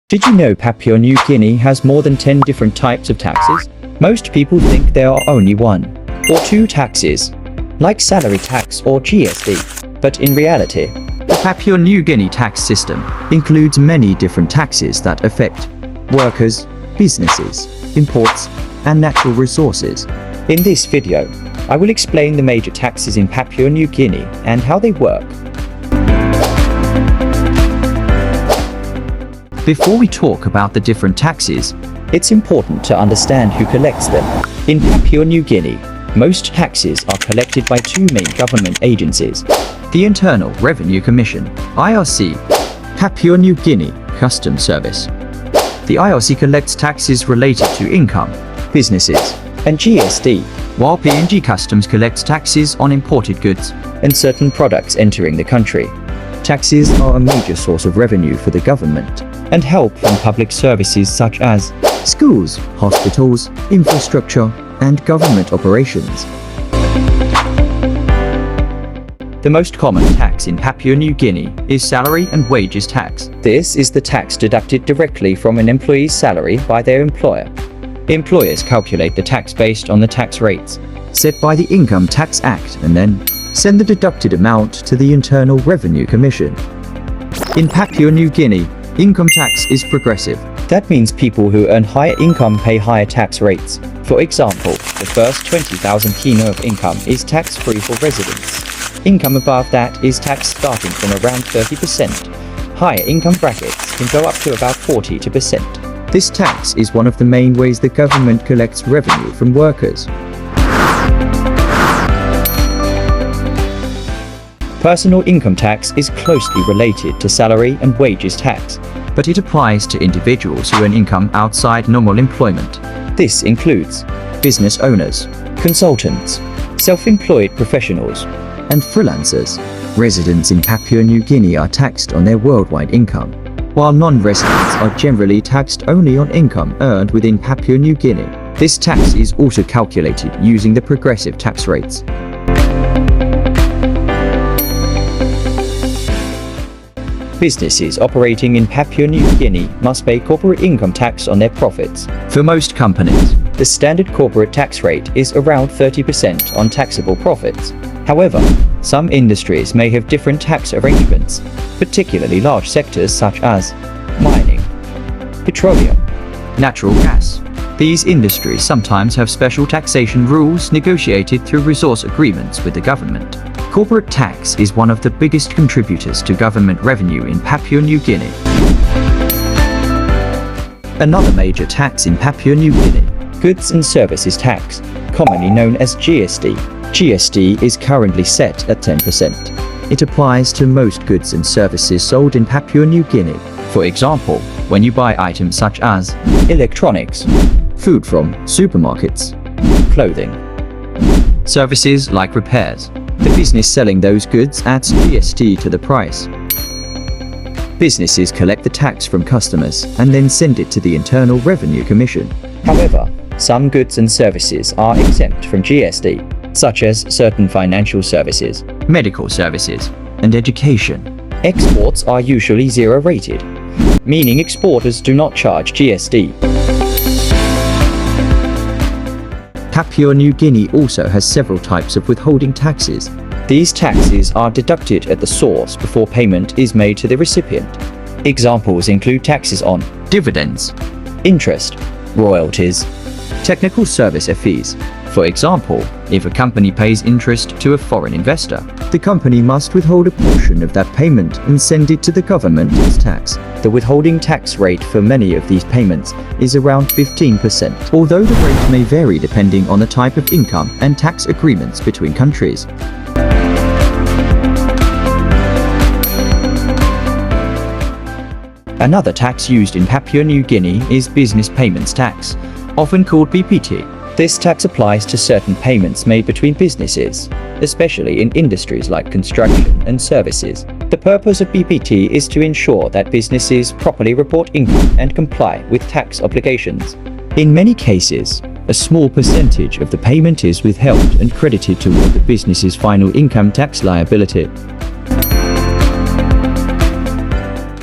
Did you know Papua New Guinea has more than 10 different types of taxes? Most people think there are only one or two taxes, like salary tax or GST. But in reality, the Papua New Guinea tax system includes many different taxes that affect workers, businesses, imports, and natural resources. In this video, I will explain the major taxes in Papua New Guinea and how they work. Before we talk about the different taxes, it's important to understand who collects them. In Papua New Guinea, most taxes are collected by two main government agencies: the Internal Revenue Commission, IRC, Papua New Guinea Customs Service. The IRC collects taxes related to income, businesses, and GST, while PNG Customs collects taxes on imported goods and certain products entering the country. Taxes are a major source of revenue for the government and help from public services such as schools, hospitals, infrastructure, and government operations. The most common tax in Papua New Guinea is salary and wages tax. This is the tax deducted directly from an employee's salary by their employer. Employers calculate the tax based on the tax rates set by the Income Tax Act and then send the deducted amount to the Internal Revenue Commission. In Papua New Guinea, income tax is progressive. That means people who earn higher income pay higher tax rates. For example, the first 20,000 kina of income is tax-free for residents. Income above that is taxed starting from around 30%. Higher income brackets can go up to about 40%. This tax is one of the main ways the government collects revenue from workers. Personal income tax is closely related to salary and wages tax, but it applies to individuals who earn income outside normal employment. This includes business owners, consultants, self-employed professionals, and freelancers. Residents in Papua New Guinea are taxed on their worldwide income, while non-residents are generally taxed only on income earned within Papua New Guinea. This tax is also calculated using the progressive tax rates. Businesses operating in Papua New Guinea must pay corporate income tax on their profits. For most companies, the standard corporate tax rate is around 30% on taxable profits. However, some industries may have different tax arrangements, particularly large sectors such as mining, petroleum, natural gas. These industries sometimes have special taxation rules negotiated through resource agreements with the government. Corporate tax is one of the biggest contributors to government revenue in Papua New Guinea. Another major tax in Papua New Guinea, goods and services tax, commonly known as GST. GST is currently set at 10%. It applies to most goods and services sold in Papua New Guinea. For example, when you buy items such as electronics, food from supermarkets, clothing, services like repairs, the business selling those goods adds GST to the price. Businesses collect the tax from customers and then send it to the Internal Revenue Commission. However, some goods and services are exempt from GST, such as certain financial services, medical services, and education. Exports are usually zero-rated, meaning exporters do not charge GST. Papua New Guinea also has several types of withholding taxes. These taxes are deducted at the source before payment is made to the recipient. Examples include taxes on dividends, interest, royalties, technical service fees. For example, if a company pays interest to a foreign investor, the company must withhold a portion of that payment and send it to the government as tax. The withholding tax rate for many of these payments is around 15%, although the rate may vary depending on the type of income and tax agreements between countries. Another tax used in Papua New Guinea is business payments tax, often called BPT. This tax applies to certain payments made between businesses, especially in industries like construction and services. The purpose of BPT is to ensure that businesses properly report income and comply with tax obligations. In many cases, a small percentage of the payment is withheld and credited toward the business's final income tax liability.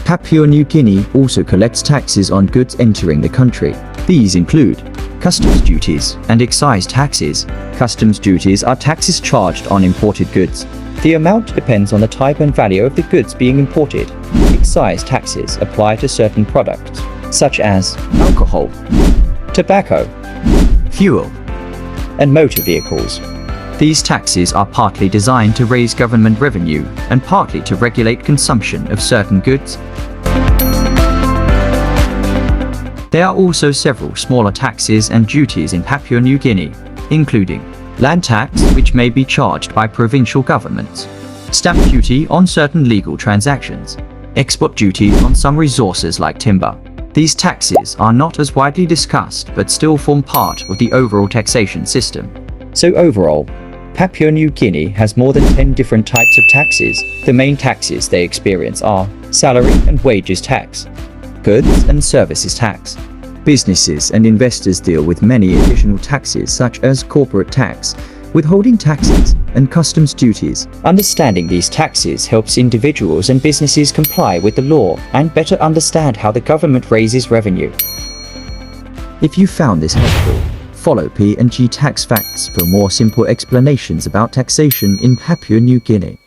Papua New Guinea also collects taxes on goods entering the country. These include customs duties and excise taxes. Customs duties are taxes charged on imported goods. The amount depends on the type and value of the goods being imported. Excise taxes apply to certain products, such as alcohol, tobacco, fuel, and motor vehicles. These taxes are partly designed to raise government revenue and partly to regulate consumption of certain goods. There are also several smaller taxes and duties in Papua New Guinea, including land tax, which may be charged by provincial governments, stamp duty on certain legal transactions, export duty on some resources like timber. These taxes are not as widely discussed but still form part of the overall taxation system. So overall, Papua New Guinea has more than 10 different types of taxes. The main taxes they experience are salary and wages tax, goods and services tax. Businesses and investors deal with many additional taxes such as corporate tax, withholding taxes, and customs duties. Understanding these taxes helps individuals and businesses comply with the law and better understand how the government raises revenue. If you found this helpful, follow PNG Tax Facts for more simple explanations about taxation in Papua New Guinea.